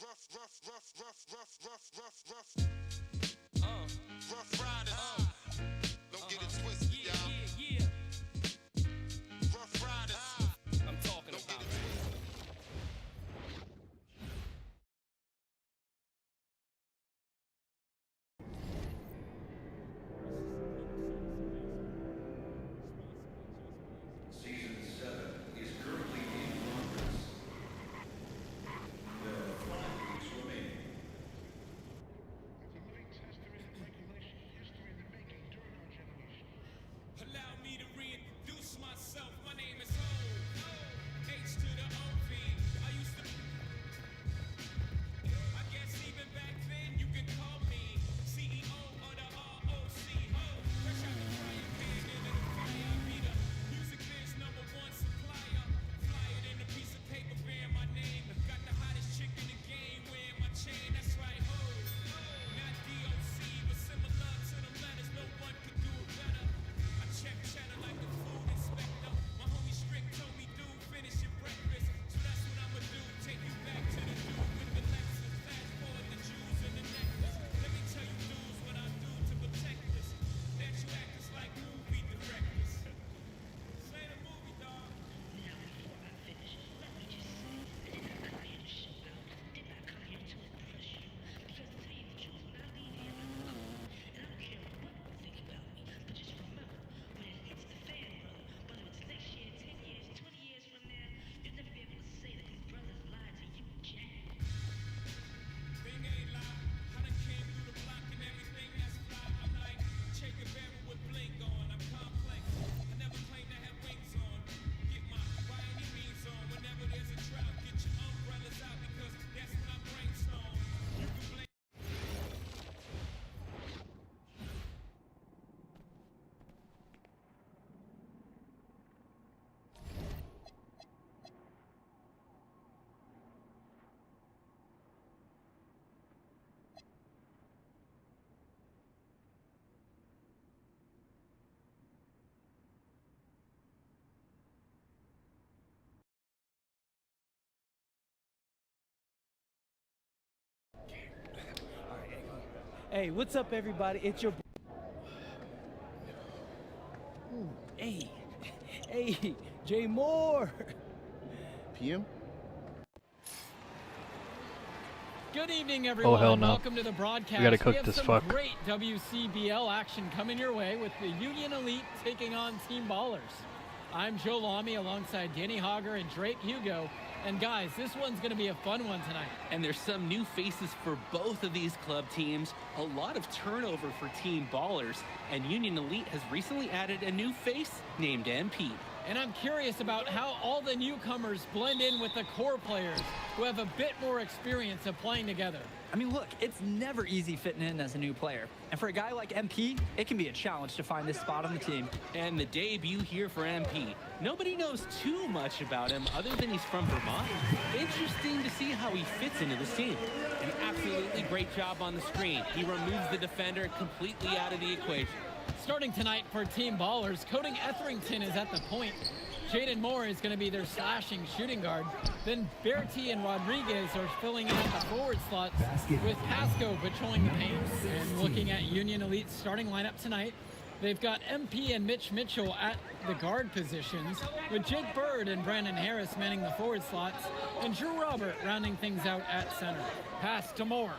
Rough riders. Don't get it twisted, y'all. Rough riders. I'm talking about it. Season 7 is currently in progress. There are 5 weeks remaining. It's a living testament of regulation history in the making during our generation. Allow me to reintroduce myself. My name is Ho. H to the OV. I used to. I guess even back then you can call me CEO of the ROC. Ho. Fresh out the frying pan into the fire. I be the music biz #1 supplier. Fly it in a piece of paper bearing my name. Got the hottest chick in the game wearing my chain. That's right. Ho. Not DOC, but similar to the letters. No one could do it better. I check cheddar like the food inspector. My homie Strick told me, dude, finish your breakfast. So that's what I'ma do. Take you back to the dude with the Lexus. Fast forward the Jews and the necklace. Let me tell you, dudes, what I do to protect this. That you actors like movie directors. Say the movie, dog. Now, before I finish, let me just say, I did not come here to show out. Did not come here to impress you. Because to tell you the truth, when I leave here, I'm cool. And I don't care what you think about me. But just remember, when it hits the fan, brother, whether it's next year, 10 years, 20 years from now, you'll never be able to say that these brothers lied to you, Jack. Thing ain't lie. I done came through the block and everything that's fly. I'm like Che Guevara with blink on. I'm complex. I never claim to have wings on. Get my by any means on. Whenever there's a drought, get your umbrellas out because that's when I brainstorm. You can blame. Hey, what's up, everybody? It's your. Ooh, hey, hey, Jay Moore. PM? Good evening, everyone. Oh, hell no. Welcome to the broadcast. We gotta cook have this some fuck. great WCBL action coming your way with the Union Elite taking on Team Ballers. I'm Joe Lamy alongside Danny Hogger and Drake Hugo. And guys, this one's going to be a fun one tonight. And there's some new faces for both of these club teams. A lot of turnover for Team Ballers. And Union Elite has recently added a new face named MP. And I'm curious about how all the newcomers blend in with the core players who have a bit more experience of playing together. I mean, look, it's never easy fitting in as a new player. And for a guy like MP, it can be a challenge to find this spot on the team. And the debut here for MP. Nobody knows too much about him other than he's from Vermont. Interesting to see how he fits into this team. An absolutely great job on the screen. He removes the defender completely out of the equation. Starting tonight for Team Ballers, Cody Etherington is at the point. Jaden Moore is going to be their slashing shooting guard. Then Bertie and Rodriguez are filling in at the forward slots with Pasco patrolling the paint. And looking at Union Elite's starting lineup tonight, they've got MP and Mitch Mitchell at the guard positions, with Jake Bird and Brandon Harris manning the forward slots, and Drew Robert rounding things out at center. Pass to Moore.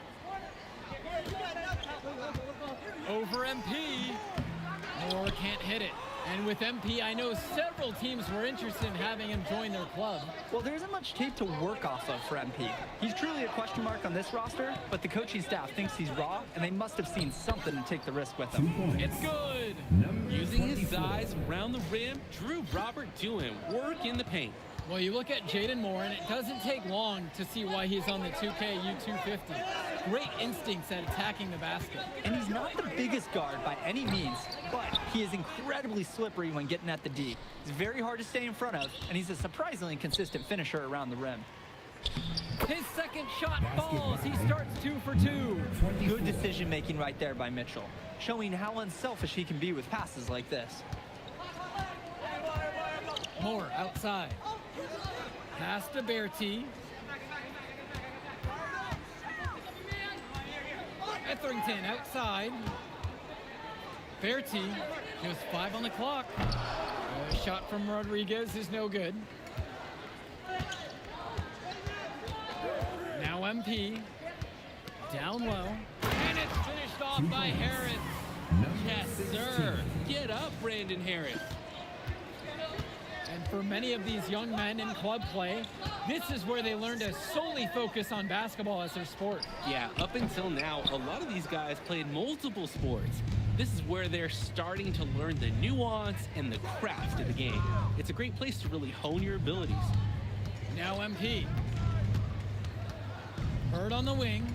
Over MP. Moore can't hit it. And with MP, I know several teams were interested in having him join their club. Well, there isn't much tape to work off of for MP. He's truly a question mark on this roster, but the coaching staff thinks he's raw, and they must have seen something to take the risk with him. It's good. Using his size around the rim, Drew Robert doing work in the paint. Well, you look at Jaden Moore, and it doesn't take long to see why he's on the 2K U250. Great instincts at attacking the basket. And he's not the biggest guard by any means, but he is incredibly slippery when getting at the D. He's very hard to stay in front of, and he's a surprisingly consistent finisher around the rim. His second shot falls. He starts 2 for 2. Good decision making right there by Mitchell, showing how unselfish he can be with passes like this. Moore outside. Pass to Bertie. Etherington outside. Berti, just 5 on the clock. A shot from Rodriguez is no good. Now MP. Down low. And it's finished off by Harris. Yes, sir. Get up, Brandon Harris. And for many of these young men in club play, this is where they learn to solely focus on basketball as their sport. Yeah, up until now, a lot of these guys played multiple sports. This is where they're starting to learn the nuance and the craft of the game. It's a great place to really hone your abilities. Now MP. Bird on the wing.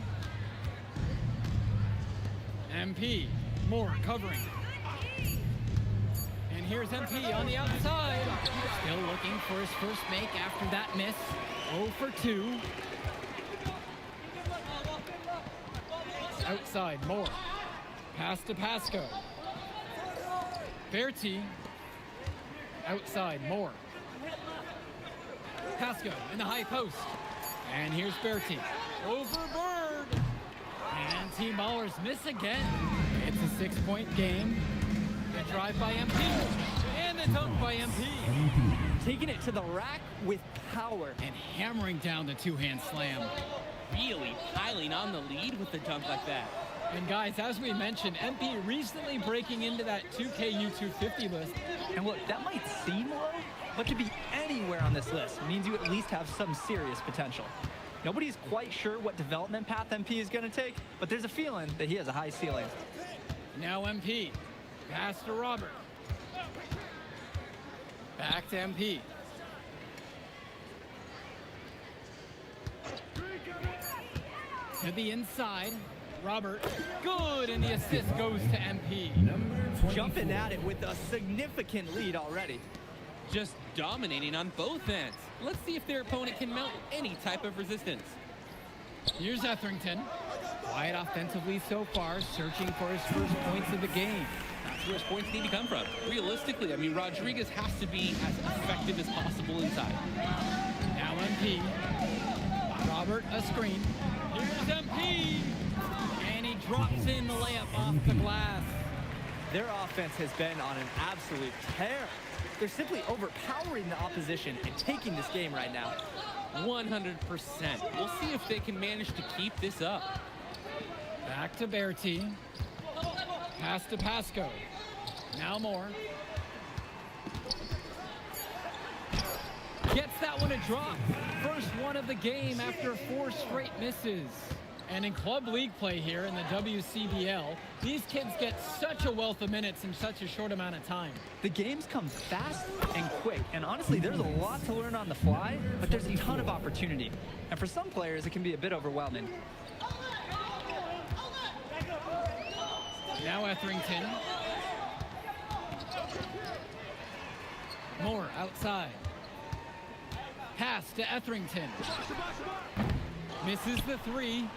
MP. Moore covering. And here's MP on the outside. Still looking for his first make after that miss. 0 for 2. Outside, Moore. Pass to Pasco. Berti. Outside, Moore. Pasco in the high post. And here's Berti. Over Bird. And Team Ballers miss again. It's a 6-point game. The drive by MP. And the dunk by MP. Taking it to the rack with power. And hammering down the two-hand slam. Really piling on the lead with the dunk like that. And guys, as we mentioned, MP recently breaking into that 2K U250 list. And look, that might seem low, but to be anywhere on this list means you at least have some serious potential. Nobody's quite sure what development path MP is going to take, but there's a feeling that he has a high ceiling. Now MP. Pass to Robert. Back to MP. To the inside. Robert. Good, and the assist goes to MP. Jumping at it with a significant lead already. Just dominating on both ends. Let's see if their opponent can mount any type of resistance. Here's Etherington. Quiet offensively so far, searching for his first points of the game. That's where his points need to come from. Realistically, I mean, Rodriguez has to be as effective as possible inside. Now MP. Robert, a screen. Here's MP. And he drops in the layup off the glass. Their offense has been on an absolute tear. They're simply overpowering the opposition and taking this game right now. 100%. We'll see if they can manage to keep this up. Back to Berti. Pass to Pasco. Now Moore. Gets that one to drop. First one of the game after 4 straight misses. And in club league play here in the WCBL, these kids get such a wealth of minutes in such a short amount of time. The games come fast and quick, and honestly, there's a lot to learn on the fly, but there's a ton of opportunity. And for some players, it can be a bit overwhelming. Now Etherington. Moore outside. Pass to Etherington. Misses the 3.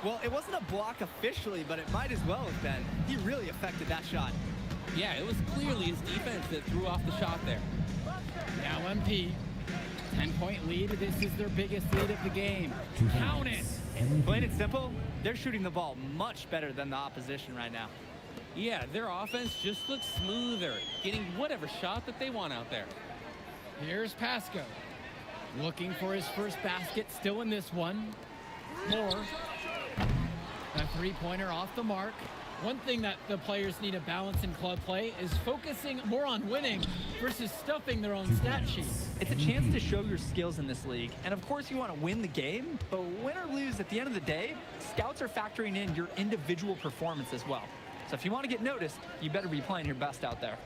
Well, it wasn't a block officially, but it might as well have been. He really affected that shot. Yeah, it was clearly his defense that threw off the shot there. Now MP. 10-point lead. This is their biggest lead of the game. Count it. Plain and simple, they're shooting the ball much better than the opposition right now. Yeah, their offense just looks smoother, getting whatever shot that they want out there. Here's Pasco. Looking for his first basket, still in this one. Moore. A 3-pointer off the mark. One thing that the players need to balance in club play is focusing more on winning versus stuffing their own stat sheets. It's a chance to show your skills in this league. And of course you want to win the game, but win or lose at the end of the day, scouts are factoring in your individual performance as well. So if you want to get noticed, you better be playing your best out there.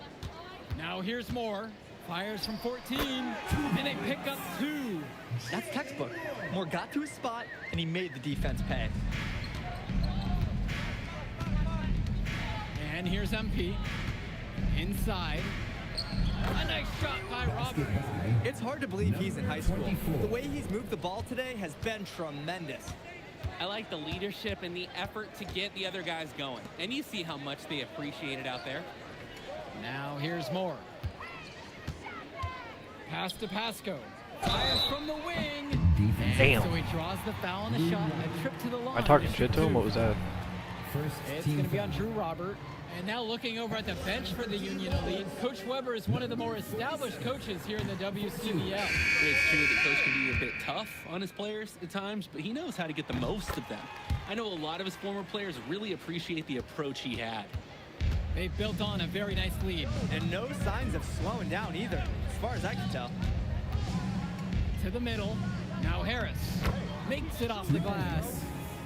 Now here's Moore. Fires from 14, and they pick up 2. That's textbook. Moore got to his spot, and he made the defense pay. And here's MP. Inside. A nice shot by Robert. It's hard to believe he's in high school. The way he's moved the ball today has been tremendous. I like the leadership and the effort to get the other guys going. And you see how much they appreciate it out there. Now here's Moore. Pass to Pasco. Fires from the wing. Damn. So he draws the foul on the shot. A trip to the line. Am I talking shit to him? What was that? It's going to be on Drew Robert. And now looking over at the bench for the Union Elite, Coach Weber is one of the more established coaches here in the WCBL. It's true that Coach can be a bit tough on his players at times, but he knows how to get the most of them. I know a lot of his former players really appreciate the approach he had. They've built on a very nice lead. And no signs of slowing down either, as far as I can tell. To the middle. Now Harris makes it off the glass.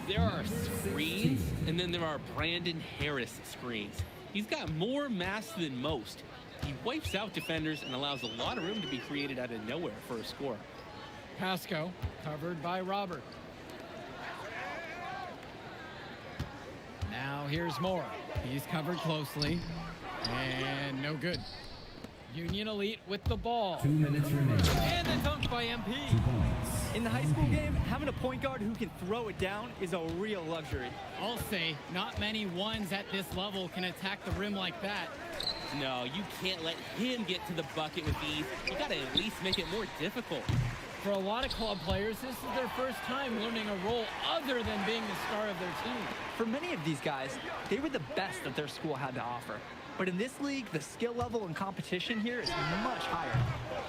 There are screens, and then there are Brandon Harris screens. He's got more mass than most. He wipes out defenders and allows a lot of room to be created out of nowhere for a score. Pasco covered by Robert. Now here's Moore. He's covered closely. And no good. Union Elite with the ball. 2 minutes remaining. And the dunk by MP. 2 points. In the high school game, having a point guard who can throw it down is a real luxury. I'll say, not many ones at this level can attack the rim like that. No, you can't let him get to the bucket with ease. You gotta at least make it more difficult. For a lot of club players, this is their first time learning a role other than being the star of their team. For many of these guys, they were the best that their school had to offer. But in this league, the skill level and competition here is much higher.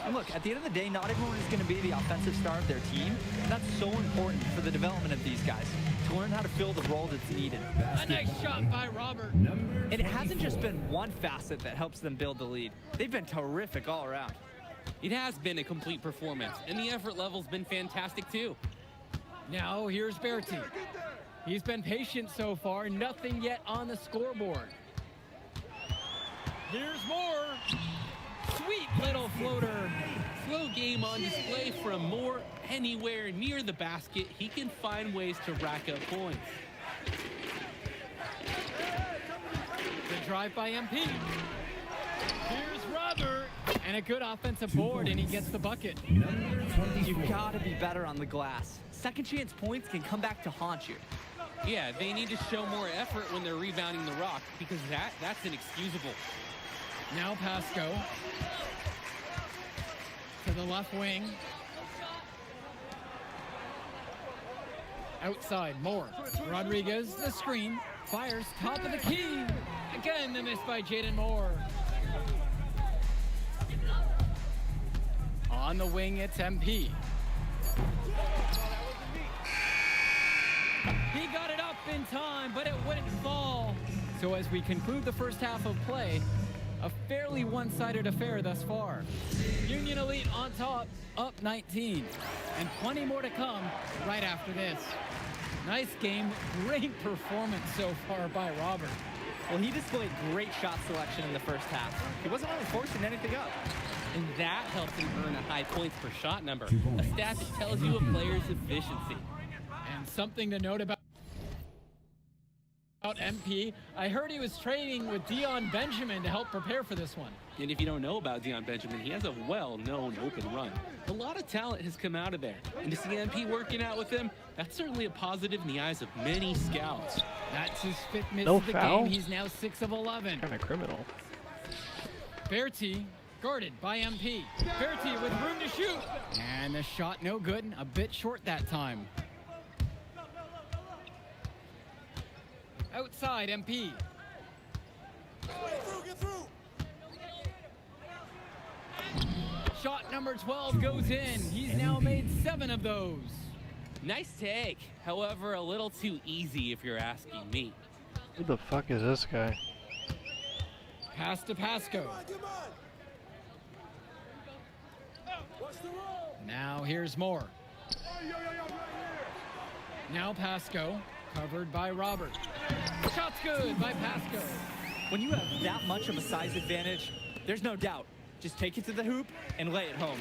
And look, at the end of the day, not everyone is going to be the offensive star of their team. And that's so important for the development of these guys, to learn how to fill the role that's needed. A nice shot by Robert. And it hasn't just been one facet that helps them build the lead. They've been terrific all around. It has been a complete performance, and the effort level's been fantastic too. Now here's Berti. He's been patient so far, nothing yet on the scoreboard. Here's Moore. Sweet little floater. Slow game on display from Moore. Anywhere near the basket, he can find ways to rack up points. The drive by MP. Here's Robert. And a good offensive board, and he gets the bucket. You've got to be better on the glass. Second chance points can come back to haunt you. Yeah, they need to show more effort when they're rebounding the rock, because that's inexcusable. Now Pasco to the left wing. Outside, Moore. Rodriguez, the screen. Fires top of the key. Again, the miss by Jaden Moore. On the wing, it's MP. He got it up in time, but it wouldn't fall. So as we conclude the first half of play, a fairly one-sided affair thus far. Union Elite on top, up 19. And plenty more to come right after this. Nice game, great performance so far by Robert. Well, he displayed great shot selection in the first half. He wasn't really forcing anything up. And that helps him earn a high points per shot number, a stat that tells you a player's efficiency. And something to note about MP, I heard he was training with Dion Benjamin to help prepare for this one. And if you don't know about Dion Benjamin, he has a well-known open run. A lot of talent has come out of there. And to see MP working out with him, that's certainly a positive in the eyes of many scouts. That's his fifth miss No of the foul? game. He's now 6 of 11. Kind of criminal. Berti guarded by MP. Berti with room to shoot. And the shot no good, a bit short that time. Outside, MP. Shot number 12 goes in. He's now made 7 of those. Nice take. However, a little too easy if you're asking me. Who the fuck is this guy? Pass to Pasco. Now here's Moore. Now Pasco, covered by Robert. Shot's good by Pasco. When you have that much of a size advantage, there's no doubt. Just take it to the hoop and lay it home.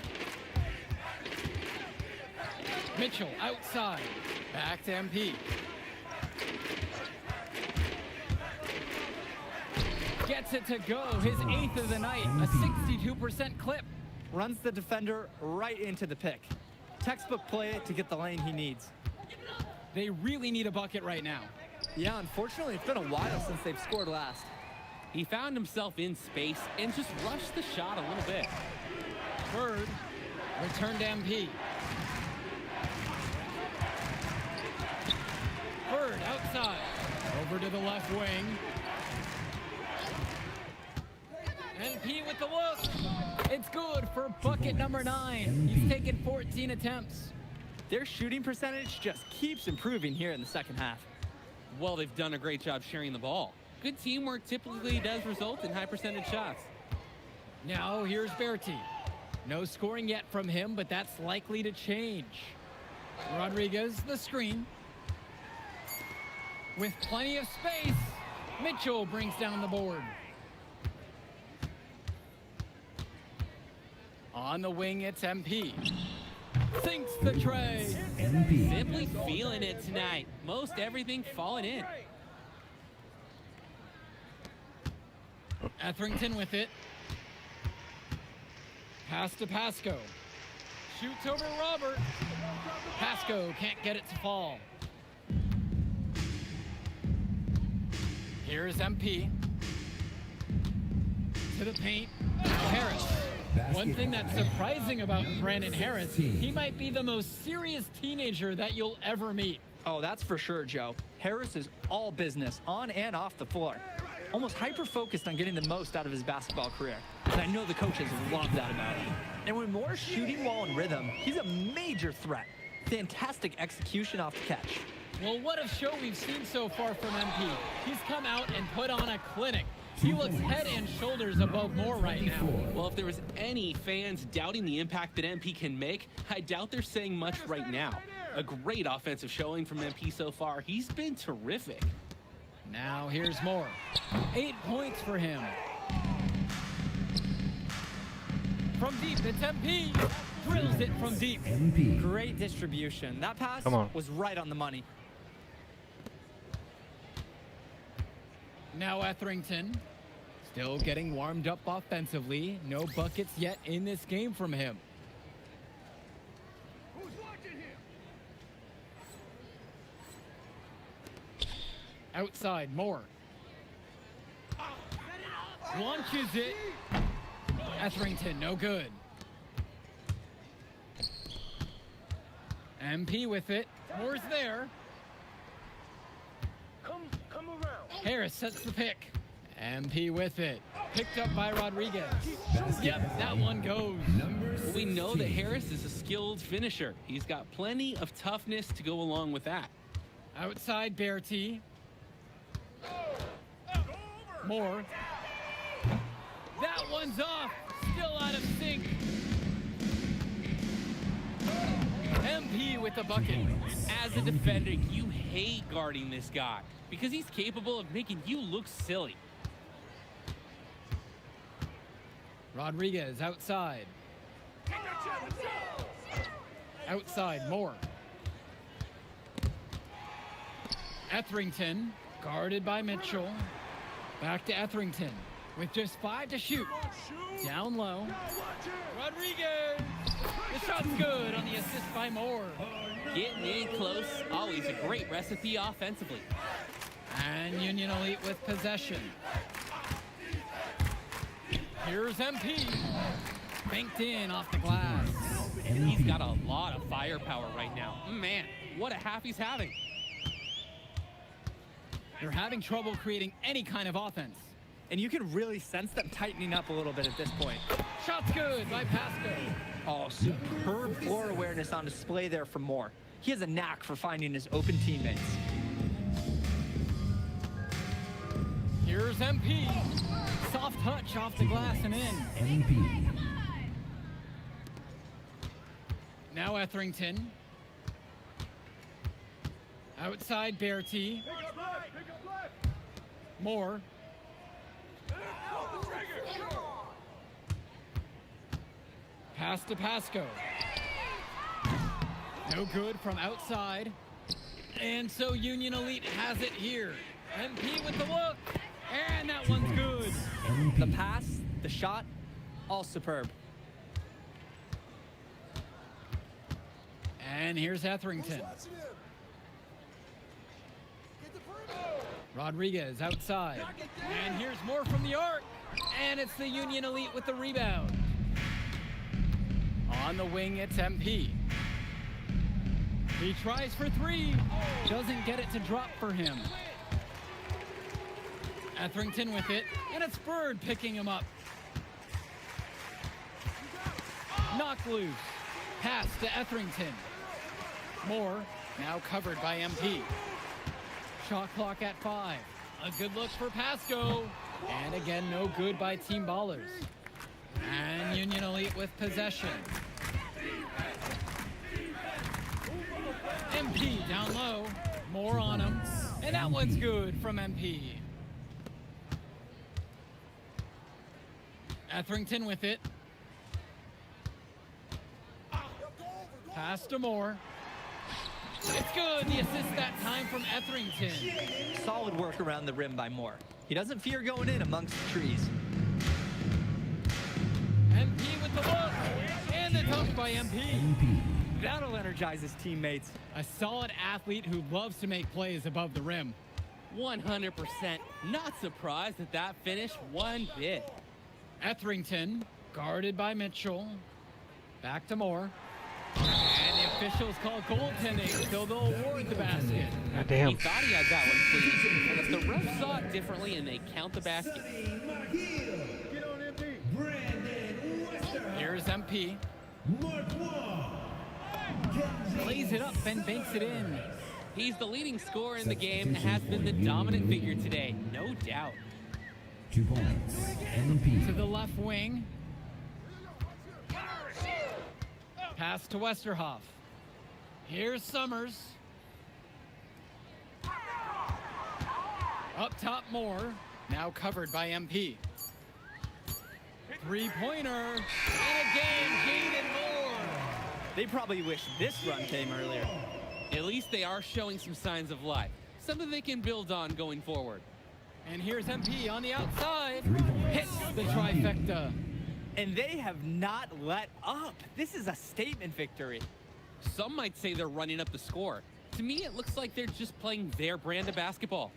Mitchell outside. Back to MP. Gets it to go. His 8th of the night. A 62% clip. Runs the defender right into the pick. Textbook play to get the lane he needs. They really need a bucket right now. Yeah, unfortunately, it's been a while since they've scored last. He found himself in space and just rushed the shot a little bit. Bird, return to MP. Bird outside. Over to the left wing. MP with the look. It's good for bucket number 9. He's taken 14 attempts. Their shooting percentage just keeps improving here in the second half. Well, they've done a great job sharing the ball. Good teamwork typically does result in high percentage shots. Now here's Berti. No scoring yet from him, but that's likely to change. Rodriguez, the screen. With plenty of space, Mitchell brings down the board. On the wing, it's MP. Sinks the tray. Simply feeling it tonight. Most everything falling in. Etherington with it. Pass to Pasco. Shoots over Robert. Pasco can't get it to fall. Here's MP. To the paint. Harris. One thing that's surprising about Brandon Harris, he might be the most serious teenager that you'll ever meet. Oh, that's for sure, Joe. Harris is all business on and off the floor. Almost hyper-focused on getting the most out of his basketball career. And I know the coaches love that about him. And when Moore's shooting while in rhythm, he's a major threat. Fantastic execution off the catch. Well, what a show we've seen so far from MP. He's come out and put on a clinic. He looks head and shoulders above Moore right now. Well, if there was any fans doubting the impact that MP can make, I doubt they're saying much right now. A great offensive showing from MP so far. He's been terrific. Now here's Moore. 8 points for him. From deep, it's MP. Drills it from deep. Great distribution. That pass was right on the money. Now Etherington. Still getting warmed up offensively. No buckets yet in this game from him. Who's watching here? Outside, Moore. Launches it. Etherington, no good. MP with it. Moore's there. Come around. Harris sets the pick. MP with it. Picked up by Rodriguez. Yep, that one goes. We know that Harris is a skilled finisher. He's got plenty of toughness to go along with that. Outside, Berti. Moore. That one's off. Still out of sync. MP with the bucket. As a defender, you hate guarding this guy because he's capable of making you look silly. Rodriguez outside. Outside, Moore. Etherington, guarded by Mitchell. Back to Etherington with just 5 to shoot. Down low. Rodriguez! The shot's good on the assist by Moore. Getting in close, always a great recipe offensively. And Union Elite with possession. Here's MP. Banked in off the glass. And he's got a lot of firepower right now. Man, what a half he's having. They're having trouble creating any kind of offense. And you can really sense them tightening up a little bit at this point. Shot's good by Pasco. Oh, superb floor awareness on display there from Moore. He has a knack for finding his open teammates. Here's MP. Soft touch off the glass and in. MP. Now Etherington. Outside Berti. Moore. Pass to Pasco. No good from outside. And so Union Elite has it here. MP with the look. And that one's good. The pass, the shot, all superb. And here's Etherington. Rodriguez outside. And here's more from the arc. And it's the Union Elite with the rebound. On the wing, it's MP. He tries for 3. Doesn't get it to drop for him. Etherington with it, and it's Bird picking him up. Knock loose. Pass to Etherington. Moore now covered by MP. Shot clock at 5. A good look for Pasco. And again, no good by Team Ballers. And Union Elite with possession. MP down low. Moore on him. And that one's good from MP. Etherington with it. Pass to Moore. It's good. The assist that time from Etherington. Solid work around the rim by Moore. He doesn't fear going in amongst the trees. MP with the look. And the dunk by MP. That'll energize his teammates. A solid athlete who loves to make plays above the rim. 100%. Not surprised at that finish one bit. Etherington, guarded by Mitchell. Back to Moore. And the officials call goaltending, so they'll award the basket. God damn. He thought he had that one clean, but if the refs saw it differently and they count the basket. Here's MP. Plays it up and banks it in. He's the leading scorer in the game and has been the dominant figure today, no doubt. 2 points. MP. To the left wing. Pass to Westerhoff. Here's Summers. Up top Moore. Now covered by MP. Three-pointer. And again, Jaden Moore. They probably wish this run came earlier. At least they are showing some signs of life, something they can build on going forward. And here's MP on the outside. Hits the trifecta. And they have not let up. This is a statement victory. Some might say they're running up the score. To me, it looks like they're just playing their brand of basketball.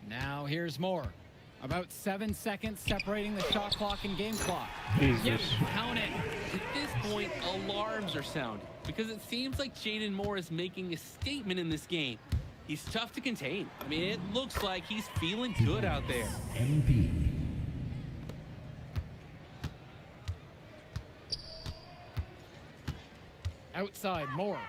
Now here's Moore. About 7 seconds separating the shot clock and game clock. Jesus. Yep, count it. At this point, alarms are sounding because it seems like Jaden Moore is making a statement in this game. He's tough to contain. I mean, it looks like he's feeling good out there. MP. Outside Moore.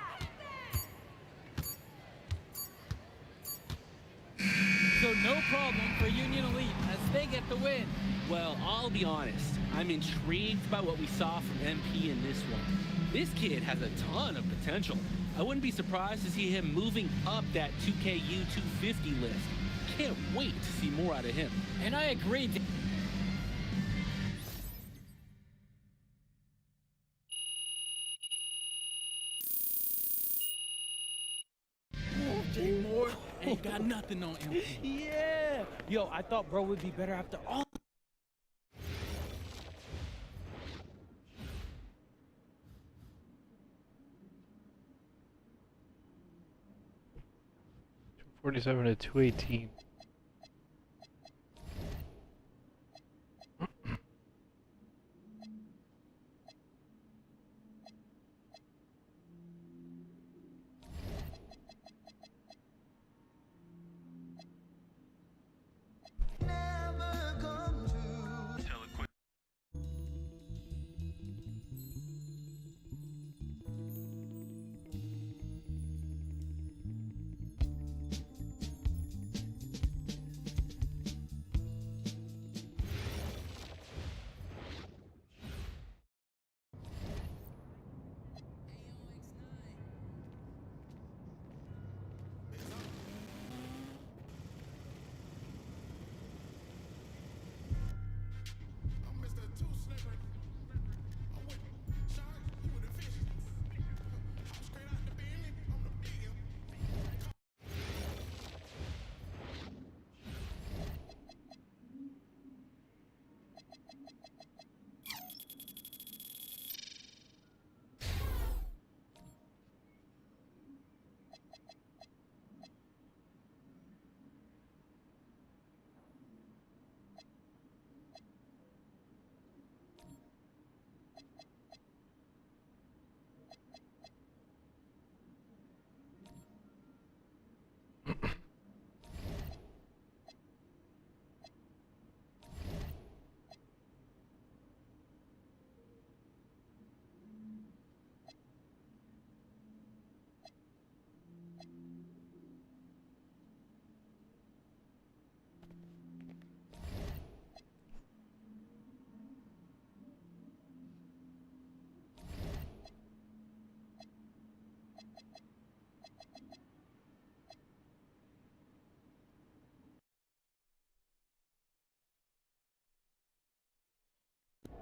So no problem for Union Elite as they get the win. Well, I'll be honest. I'm intrigued by what we saw from MP in this one. This kid has a ton of potential. I wouldn't be surprised to see him moving up that 2KU 250 list. Can't wait to see more out of him. And I agree. Jay Moore. Ain't got nothing on him. Yeah. Yo, I thought bro would be better after all. $47 to $218.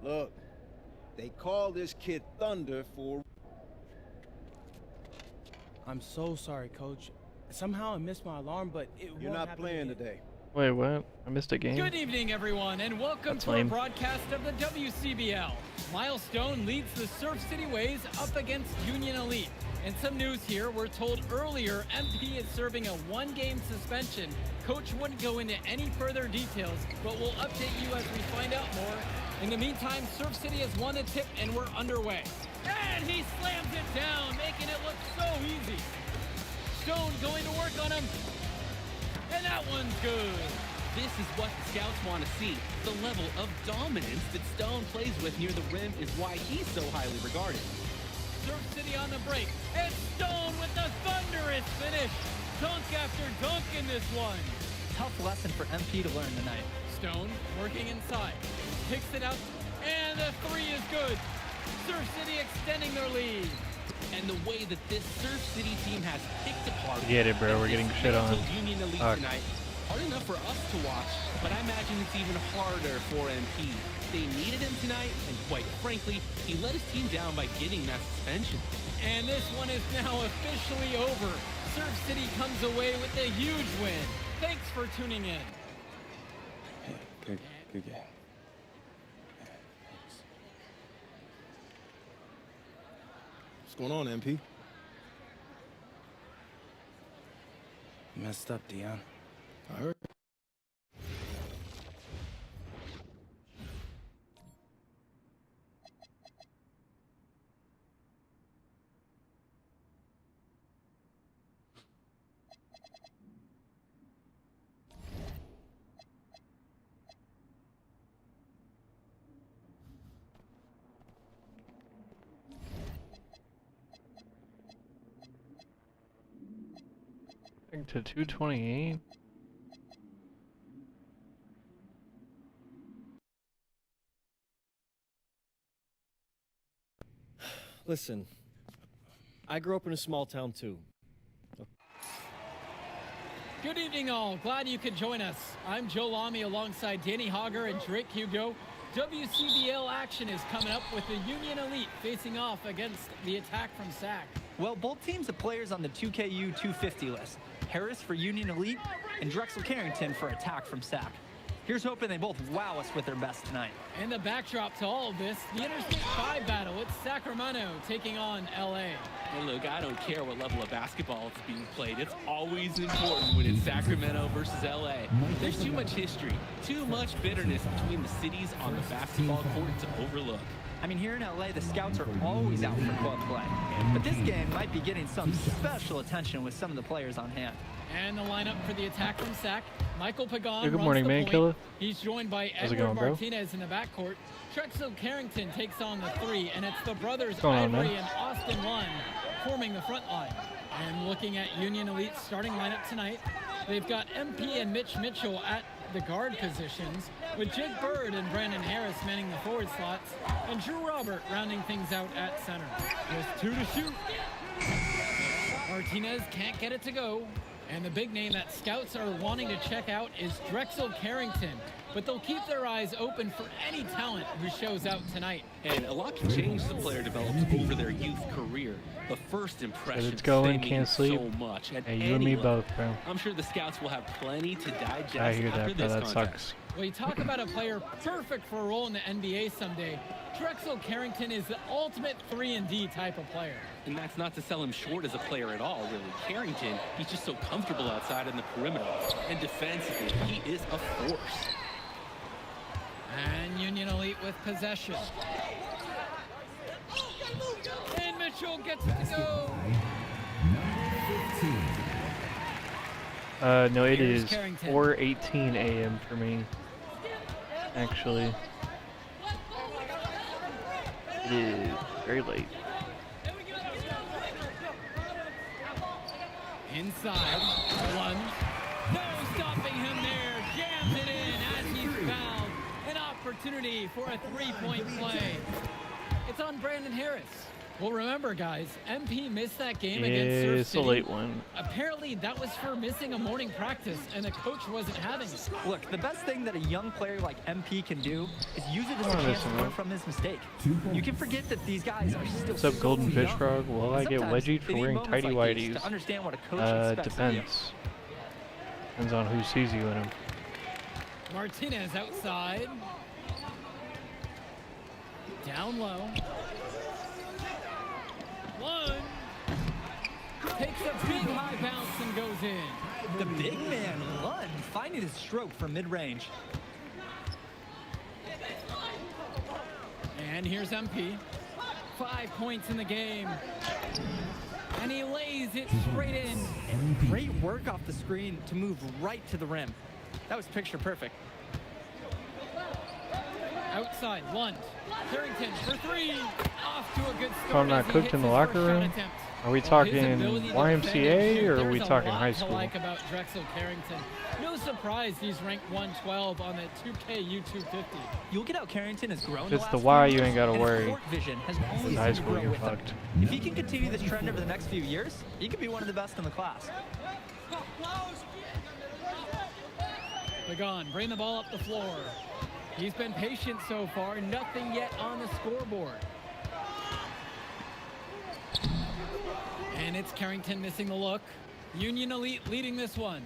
Look, they call this kid Thunder for... I'm so sorry, Coach. Somehow I missed my alarm, but You're not playing today. Wait, what? I missed a game. Good evening, everyone, and welcome That's to lame. a broadcast of the WCBL. Milestone leads the Surf City Waves up against Union Elite. And some news here, we're told earlier MP is serving a one-game suspension. Coach wouldn't go into any further details, but we'll update you as we find out more. In the meantime, Surf City has won the tip and we're underway. And he slams it down, making it look so easy. Stone going to work on him. And that one's good. This is what the scouts want to see. The level of dominance that Stone plays with near the rim is why he's so highly regarded. Surf City on the break. And Stone with the thunderous finish. Dunk after dunk in this one. Tough lesson for MP to learn tonight. Stone working inside. Kicks it out. And the three is good. Surf City extending their lead. And the way that this Surf City team has picked apart. Get it, bro. We're getting shit on. Union Elite tonight. Hard enough for us to watch, but I imagine it's even harder for MP. They needed him tonight, and quite frankly, he let his team down by getting that suspension. And this one is now officially over. Surf City comes away with a huge win. Thanks for tuning in. Good game. What's going on, MP? Messed up, Dion. I heard. To 228. Listen, I grew up in a small town too. Good evening, all. Glad you could join us. I'm Joe Lamy alongside Danny Hogger and Drake Hugo. WCBL action is coming up with the Union Elite facing off against the attack from SAC. Well, both teams have players on the 2KU 250 list. Harris for Union Elite and Drexel Carrington for attack from SAC. Here's hoping they both wow us with their best tonight. And the backdrop to all of this, the Interstate 5 battle. It's Sacramento taking on LA. And look, I don't care what level of basketball it's being played. It's always important when it's Sacramento versus LA. There's too much history, too much bitterness between the cities on the basketball court to overlook. I mean, here in LA, the scouts are always out for club play. But this game might be getting some special attention with some of the players on hand. And the lineup for the attack from SAC. Michael Pagan Good runs morning, the man, point. killer. He's joined by How's it Edward going, bro? Martinez in the backcourt. Drexel Carrington takes on the three, and it's the brothers What's going on, Ivory man? and Austin Lund forming the front line. And looking at Union Elite's starting lineup tonight, they've got MP and Mitch Mitchell at the guard positions, with Jake Bird and Brandon Harris manning the forward slots, and Drew Robert rounding things out at center. Just two to shoot. Martinez can't get it to go. And the big name that scouts are wanting to check out is Drexel Carrington. But they'll keep their eyes open for any talent who shows out tonight. And a lot can change the player develops over their youth career. The first impressions It's going, they mean can't sleep. so much at Hey, any you and me level. both, bro. I'm sure the scouts will have plenty to digest I hear after that, bro. this That contest. sucks. Well, you talk about a player perfect for a role in the NBA someday. Drexel Carrington is the ultimate 3-and-D type of player. And that's not to sell him short as a player at all, really. Carrington, he's just so comfortable outside in the perimeter. And defensively, he is a force. And Union Elite with possession. And Mitchell gets it to go. No, it Here's is Carrington. 4:18 a.m. for me. Actually, it is very late. Inside, Lund. No stopping him there. Jams it in as he's fouled. An opportunity for a three-point play. It's on Brandon Harris. Well, remember, guys, MP missed that game against Surf It's a City. late one. Apparently, that was for missing a morning practice, and the coach wasn't having it. Look, the best thing that a young player like MP can do is use it as a Oh, chance listen, to learn man. from his mistake. You can forget that these guys are still What's up, so Golden Fish young. Frog? Will I get Sometimes wedgied for they need wearing moments tidy like these whities? to understand what a coach expects of you. Depends. Depends on who sees you in them. Martinez outside. Down low. One. Takes a big high bounce and goes in. The big man, Lund, finding his stroke from mid-range. And here's MP. 5 points in the game. And he lays it straight in. Great work off the screen to move right to the rim. That was picture perfect. Outside, Lund. Carrington for three. Off to a good start. If I'm not as he cooked hits in the his locker first shot room, attempt. are we Well, his talking ability to YMCA defend and shoot, or are we there's talking a high lot school? to like about Drexel Carrington. No surprise he's ranked 112 on the 2K U250. You look at how Carrington has grown. If it's the the last Y, few you years, ain't gotta and his worry. court vision has only In high seemed to school, grow you're with him. fucked. If he can continue this trend over the next few years, he could be one of the best in the class. Pagan, bring the ball up the floor. He's been patient so far, nothing yet on the scoreboard. And it's Carrington missing the look. Union Elite leading this one.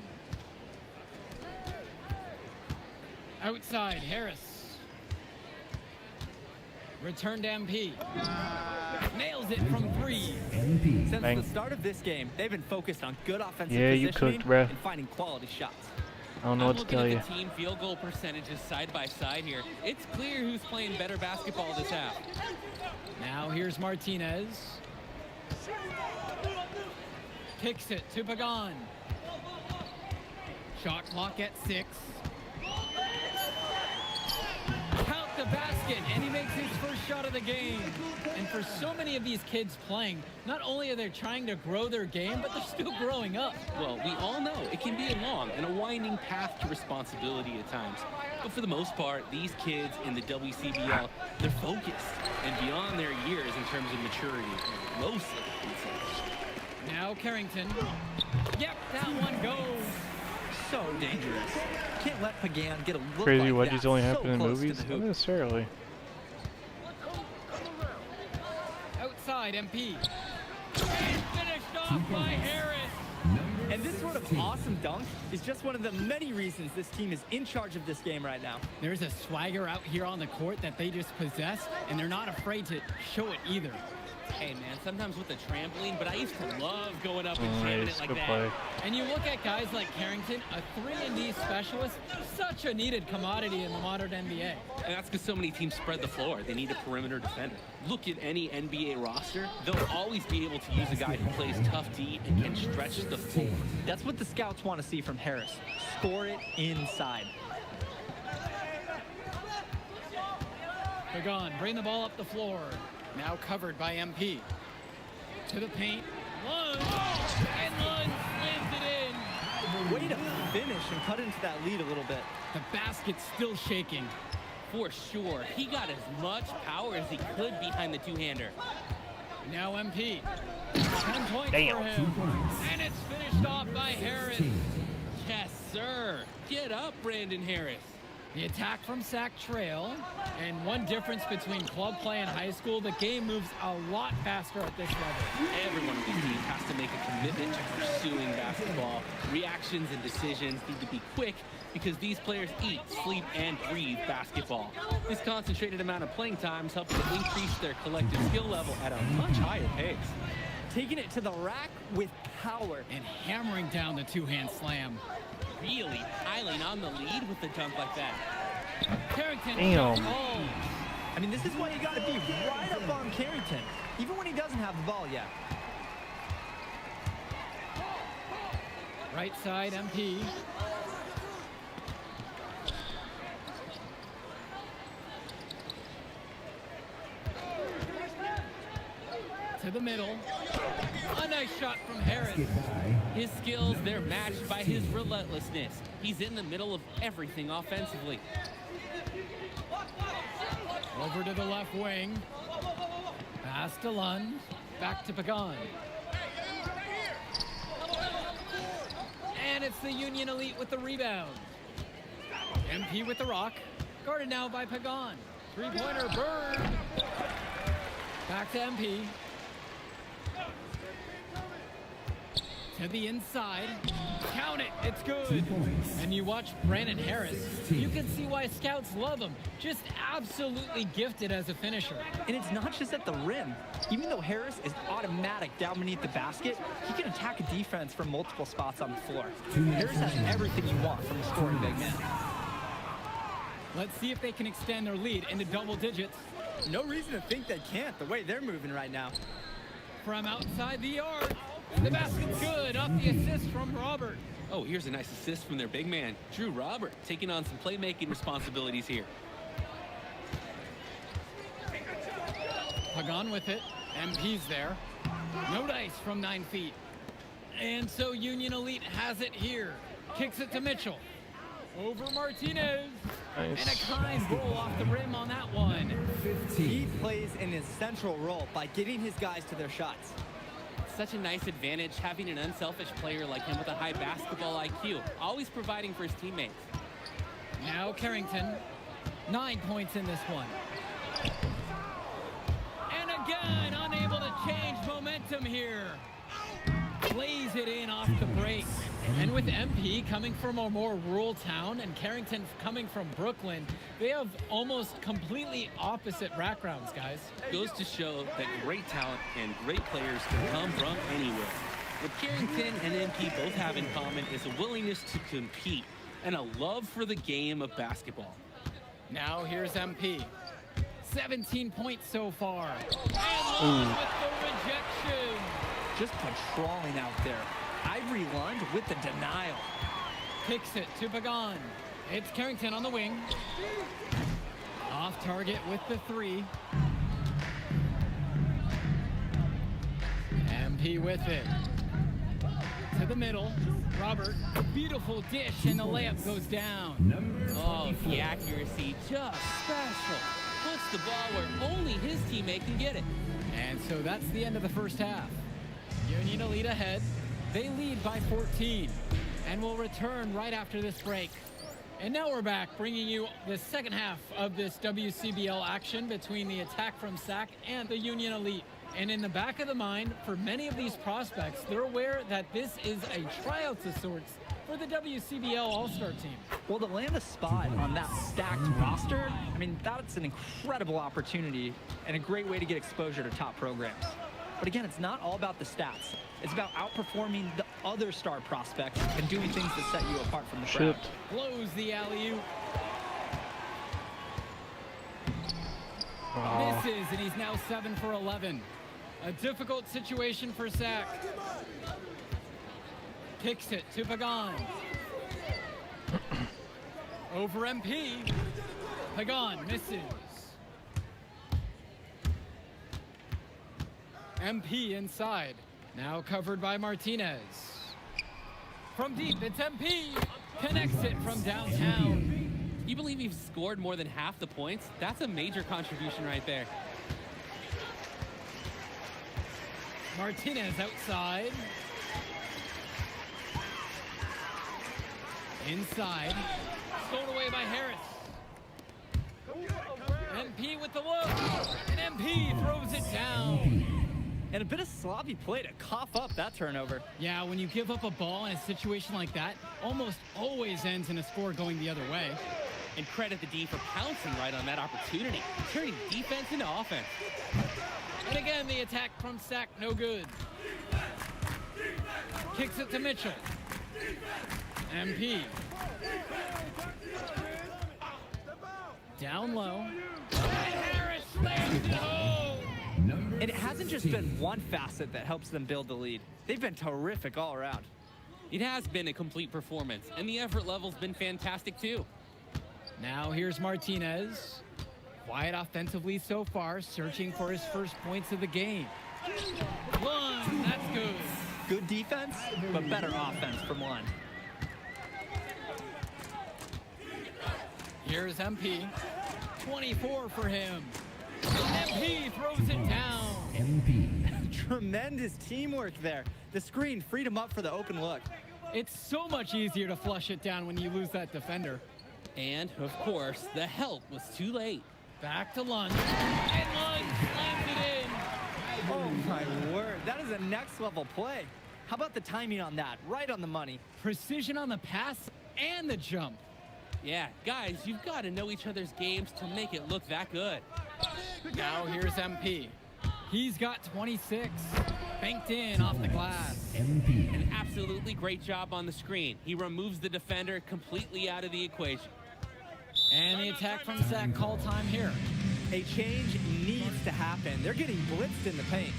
Outside, Harris. Return to MP. Nails it from three. Since Bang. the start of this game, they've been focused on good offensive Yeah, you positioning cooked, bruh. and finding quality shots. I don't know what to tell you. The team field goal percentages side by side here. It's clear who's playing better basketball this half. Now here's Martinez. Kicks it to Pagan. Shot clock at 6. Count the basket, and he makes his first shot of the game. And for so many of these kids playing, not only are they trying to grow their game, but they're still growing up. Well, we all know it can be a long and a winding path to responsibility at times. But for the most part, these kids in the WCBL, they're focused and beyond their years in terms of maturity. Mostly, I'd say. Now Carrington. Yep, that one goes. So dangerous. Can't let Pagan get a look Crazy like wedgies that only so happen in close to movies? the Not hoop. necessarily. Outside, MP. And finished off by Harris. And this sort of awesome dunk is just one of the many reasons this team is in charge of this game right now. There's a swagger out here on the court that they just possess, and they're not afraid to show it either. Hey, man, sometimes with the trampoline, but I used to love going up and jamming Nice, it like good that. play. And you look at guys like Carrington, a 3-and-D specialist, such a needed commodity in the modern NBA. And that's because so many teams spread the floor. They need a perimeter defender. Look at any NBA roster. They'll always be able to use a guy who plays tough D and can stretch the floor. That's what the scouts want to see from Harris. Score it inside. Pagan, bring the ball up the floor. Now covered by MP. To the paint. Lund. And Lund slams it in. Way to finish and cut into that lead a little bit. The basket's still shaking. For sure. He got as much power as he could behind the two-hander. Now MP. 10 points Damn. for him. And it's finished off by Harris. Yes, sir. Get up, Brandon Harris. The attack from Sac Trail. And one difference between club play and high school, the game moves a lot faster at this level. Every one of these teams has to make a commitment to pursuing basketball. Reactions and decisions need to be quick because these players eat, sleep, and breathe basketball. This concentrated amount of playing time helps to increase their collective skill level at a much higher pace. Taking it to the rack with power. And hammering down the two-hand slam. Really piling on the lead with the dunk like that. Carrington. Damn. Oh. I mean, this is why you got to be right up on Carrington, even when he doesn't have the ball yet. Right side, MP. To the middle. A nice shot from Harris. His skills, they're matched by his relentlessness. He's in the middle of everything offensively. Over to the left wing. Pass to Lund. Back to Pagan. And it's the Union Elite with the rebound. MP with the rock. Guarded now by Pagan. Three-pointer Bird. Back to MP. To the inside. Count it. It's good. And you watch Brandon Harris. You can see why scouts love him. Just absolutely gifted as a finisher. And it's not just at the rim. Even though Harris is automatic down beneath the basket, he can attack a defense from multiple spots on the floor. Harris has everything you want from a scoring big man. Let's see if they can extend their lead into double digits. No reason to think they can't, the way they're moving right now. From outside the arc. The basket's good. Off the assist from Robert. Oh, here's a nice assist from their big man, Drew Robert, taking on some playmaking responsibilities here. Pagan with it. MP's there. No dice from 9 feet. And so Union Elite has it here. Kicks it to Mitchell. Over Martinez. Nice. And a kind roll off the rim on that one. He plays an essential role by getting his guys to their shots. Such a nice advantage having an unselfish player like him with a high basketball IQ, always providing for his teammates. Now Carrington. 9 points in this one. And again, unable to change momentum here. Plays it in off the break. And with MP coming from a more rural town and Carrington coming from Brooklyn, they have almost completely opposite backgrounds, guys. Goes to show that great talent and great players can come from anywhere. What Carrington and MP both have in common is a willingness to compete and a love for the game of basketball. Now here's MP. 17 points so far. And Lund with the rejection. Just patrolling out there. Ivory Lund with the denial. Kicks it to Pagan. It's Carrington on the wing. Off target with the 3. MP with it. To the middle. Robert. Beautiful dish and the layup goes down. Oh, the accuracy, just special. Puts the ball where only his teammate can get it. And so that's the end of the first half. Union Elite ahead. They lead by 14 and will return right after this break. And now we're back bringing you the second half of this WCBL action between the Attack from SAC and the Union Elite. And in the back of the mind, for many of these prospects, they're aware that this is a tryout of sorts for the WCBL All-Star team. Well, to land a spot on that stacked roster, I mean, that's an incredible opportunity and a great way to get exposure to top programs. But again, it's not all about the stats. It's about outperforming the other star prospects and doing things that set you apart from the crowd. Blows the alley-oop. Oh. Misses, and he's now 7 for 11. A difficult situation for SAC. Kicks it to Pagan. Over MP. Pagan misses. MP inside. Now covered by Martinez. From deep, it's MP. Connects it from downtown. You believe he's scored more than half the points? That's a major contribution right there. Martinez outside. Inside. Stolen away by Harris. MP with the look. And MP throws it down. And a bit of sloppy play to cough up that turnover. Yeah, when you give up a ball in a situation like that, almost always ends in a score going the other way. And credit the D for pouncing right on that opportunity, turning defense into offense. And again, the attack from SAC, no good. Kicks it to Mitchell. MP. Down low. And Harris slams it home. And it hasn't just been one facet that helps them build the lead. They've been terrific all around. It has been a complete performance, and the effort level's been fantastic too. Now here's Martinez. Quiet offensively so far, searching for his first points of the game. Lund, that's good. Good defense, but better offense from Lund. Here's MP. 24 for him. MP throws it down. MP. Tremendous teamwork there. The screen freed him up for the open look. It's so much easier to flush it down when you lose that defender. And, of course, the help was too late. Back to Lund. And Lund slams it in. Oh my word, that is a next level play. How about the timing on that? Right on the money. Precision on the pass and the jump. Yeah, guys, you've got to know each other's games to make it look that good. Now here's MP. He's got 26. Banked in off the glass. MP. An absolutely great job on the screen. He removes the defender completely out of the equation. And the attack from Sack call time here. A change needs to happen. They're getting blitzed in the paint.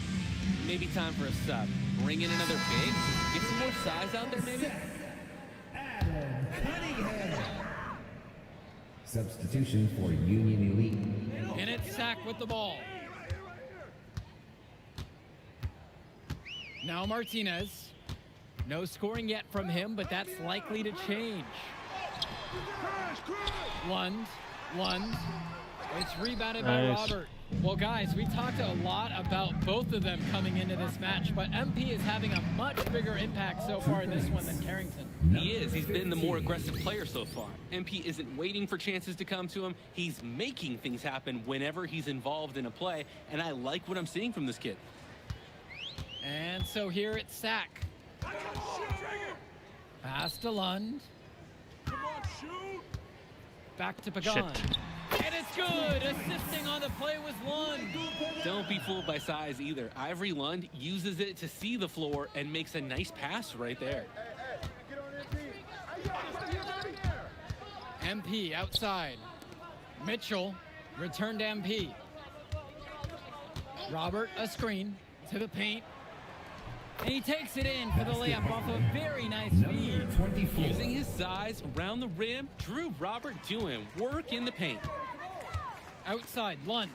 Maybe time for a sub. Bring in another big. Get some more size out there, maybe. Substitution for Union Elite. And it's Sack with the ball. Now Martinez. No scoring yet from him, but that's likely to change. Lund. It's rebounded by Robert. Well, guys, we talked a lot about both of them coming into this match, but MP is having a much bigger impact so far in this one than Carrington. He is. He's been the more aggressive player so far. MP isn't waiting for chances to come to him. He's making things happen whenever he's involved in a play, and I like what I'm seeing from this kid. And so here it's Sack. Pass to Lund. Back to Pagan. And it's good. Assisting on the play was Lund. Don't be fooled by size either. Ivory Lund uses it to see the floor and makes a nice pass right there. MP outside. Mitchell returned to MP. Robert a screen to the paint. And he takes it in for the layup off a very nice feed. Using his size around the rim, Drew Robert doing work in the paint. Outside, Lund.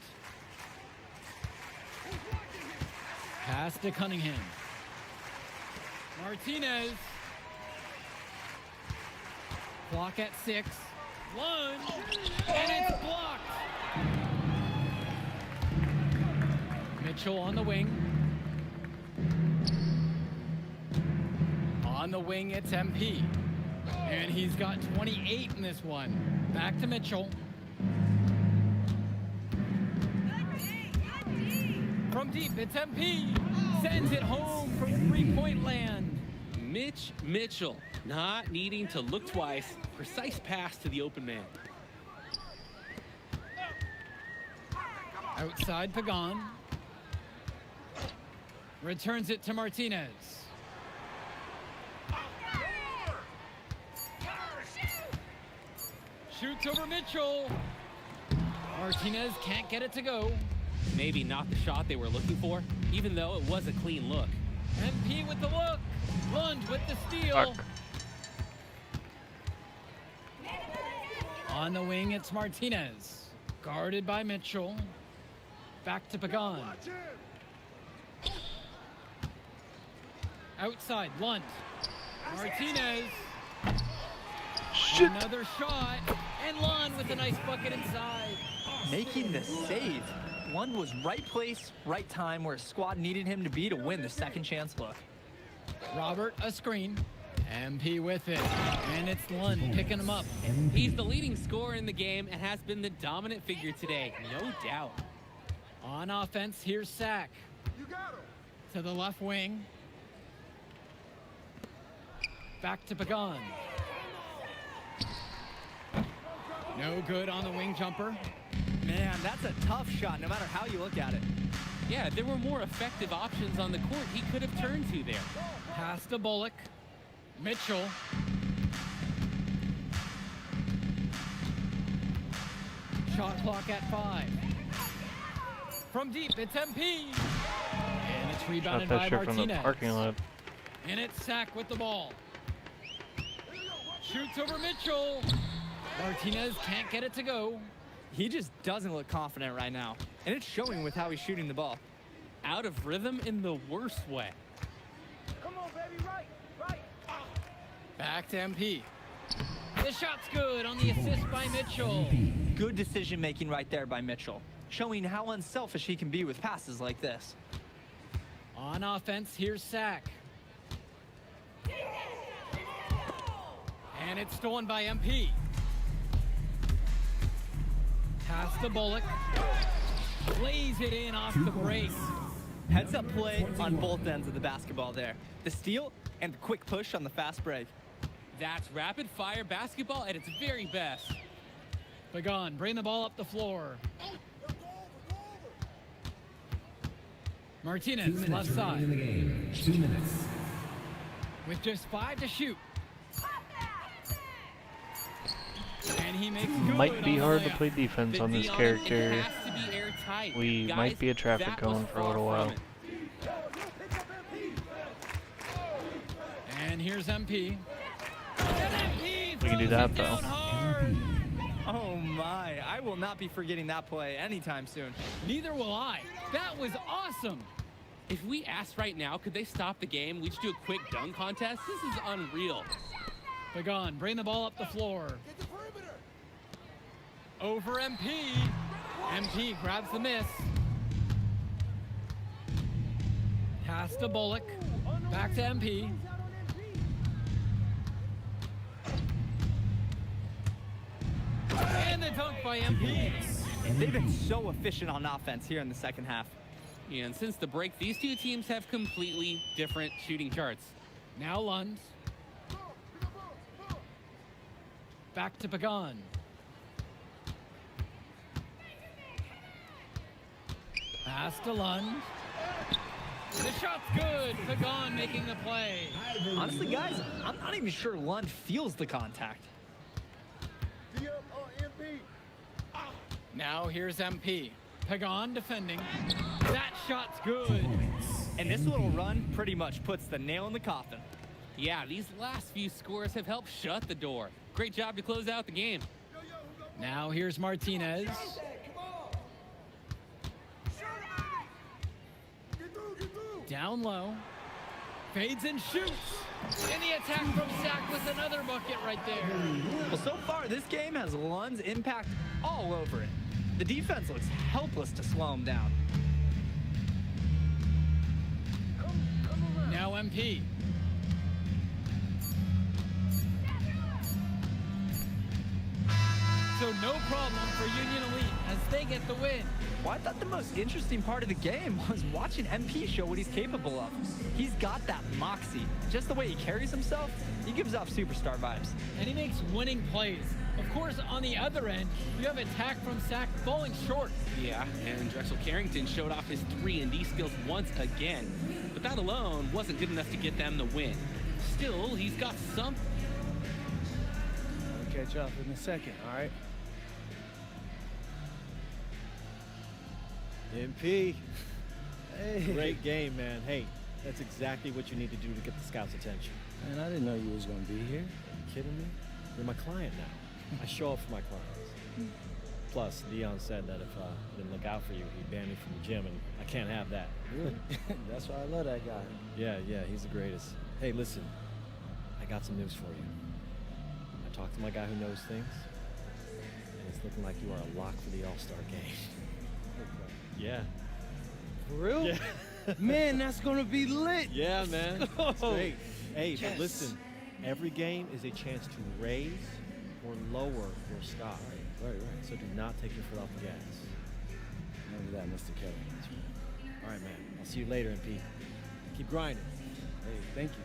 Pass to Cunningham. Martinez. Block at 6. Lund. And it's blocked. Mitchell on the wing. On the wing, it's MP. And he's got 28 in this one. Back to Mitchell. From deep, it's MP. Sends it home from three-point land. Mitch Mitchell, not needing to look twice. Precise pass to the open man. Outside, Pagan. Returns it to Martinez. Shoots over Mitchell. Martinez can't get it to go. Maybe not the shot they were looking for, even though it was a clean look. MP with the look. Lund with the steal. On the wing, it's Martinez. Guarded by Mitchell. Back to Pagan. Outside, Lund. Martinez. Shit. Another shot. And Lund with a nice bucket inside. Making the save. Lund was right place, right time where his squad needed him to be to win the second chance look. Robert a screen. MP with it. And it's Lund picking him up. He's the leading scorer in the game and has been the dominant figure today, no doubt. On offense, here's Sack. To the left wing. Back to Pagan. No good on the wing jumper. Man, that's a tough shot no matter how you look at it. Yeah, there were more effective options on the court he could have turned to there. Pass to Bullock. Mitchell. Shot clock at 5. From deep, it's MP. And it's Shot rebounded that by shit from the Martinez. parking lot. And it's Sack with the ball. Shoots over Mitchell. Martinez can't get it to go. He just doesn't look confident right now. And it's showing with how he's shooting the ball. Out of rhythm in the worst way. Come on, baby, right. Back to MP. The shot's good on the assist by Mitchell. Good decision making right there by Mitchell. Showing how unselfish he can be with passes like this. On offense, here's Sack. And it's stolen by MP. Pass to Bullock. Plays it in off the break. Heads up play on both ends of the basketball there. The steal and the quick push on the fast break. That's rapid fire basketball at its very best. Pagan, bring the ball up the floor. Martinez, left side. In the game. 2 minutes. With just 5 to shoot. And he makes good. Might be on the hard to layup. play defense on this character. We might be a traffic cone for a little while. And here's MP. And MP We can do throws that it though. down hard. Oh my, I will not be forgetting that play anytime soon. Neither will I. That was awesome. If we asked right now, could they stop the game? We'd just do a quick dunk contest. This is unreal. Pagan, bring the ball up the floor. Over MP. MP grabs the miss. Pass to Bullock. Back to MP. And the dunk by MP. They've been so efficient on offense here in the second half. Yeah, and since the break, these two teams have completely different shooting charts. Now Lund. Back to Pagan. Pass to Lund. The shot's good. Pagan making the play. Honestly, guys, I'm not even sure Lund feels the contact. Now here's MP. Pagan defending. That shot's good. And this little run pretty much puts the nail in the coffin. Yeah, these last few scores have helped shut the door. Great job to close out the game. Now here's Martinez. Down low. Fades and shoots. And the attack from Sack with another bucket right there. Well, so far, this game has Lund's impact all over it. The defense looks helpless to slow him down. Now MP. So no problem for Union Elite as they get the win. Well, I thought the most interesting part of the game was watching MP show what he's capable of. He's got that moxie. Just the way he carries himself, he gives off superstar vibes. And he makes winning plays. Of course, on the other end, you have attack from Sack falling short. Yeah, and Drexel Carrington showed off his 3-and-D skills once again. But that alone wasn't good enough to get them the win. Still, he's got some. I'll catch up in a second, all right? MP. Hey. Great game, man. Hey, that's exactly what you need to do to get the scouts' attention. Man, I didn't know you was gonna be here. Are you kidding me? You're my client now. I show up for my clients. Plus, Dion said that if I didn't look out for you, he'd ban me from the gym, and I can't have that. Really? That's why I love that guy. Yeah, he's the greatest. Hey, listen, I got some news for you. I talked to my guy who knows things, and it's looking like you are a lock for the All-Star game. Yeah. For real? Yeah. Man, that's gonna be lit. Yeah, man. That's great. Hey, Yes. but listen, every game is a chance to raise or lower your stock. Right. So do not take your foot off the gas. Remember that, Mr. Kelly. All right, man. I'll see you later, MP. Keep grinding. Hey, thank you.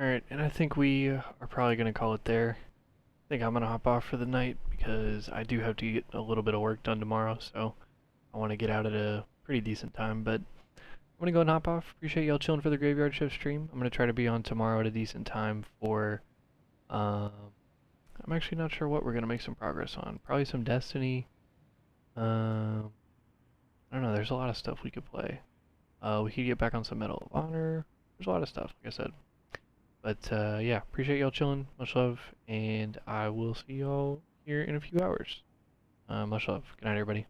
Alright, and I think we are probably going to call it there. I think I'm going to hop off for the night because I do have to get a little bit of work done tomorrow, so I want to get out at a pretty decent time, but I'm going to go and hop off. Appreciate y'all chilling for the Graveyard Shift stream. I'm going to try to be on tomorrow at a decent time for, I'm actually not sure what we're going to make some progress on. Probably some Destiny. I don't know, there's a lot of stuff we could play. We could get back on some Medal of Honor. There's a lot of stuff, like I said. But yeah, appreciate y'all chilling. Much love, and I will see y'all here in a few hours. Much love. Good night, everybody.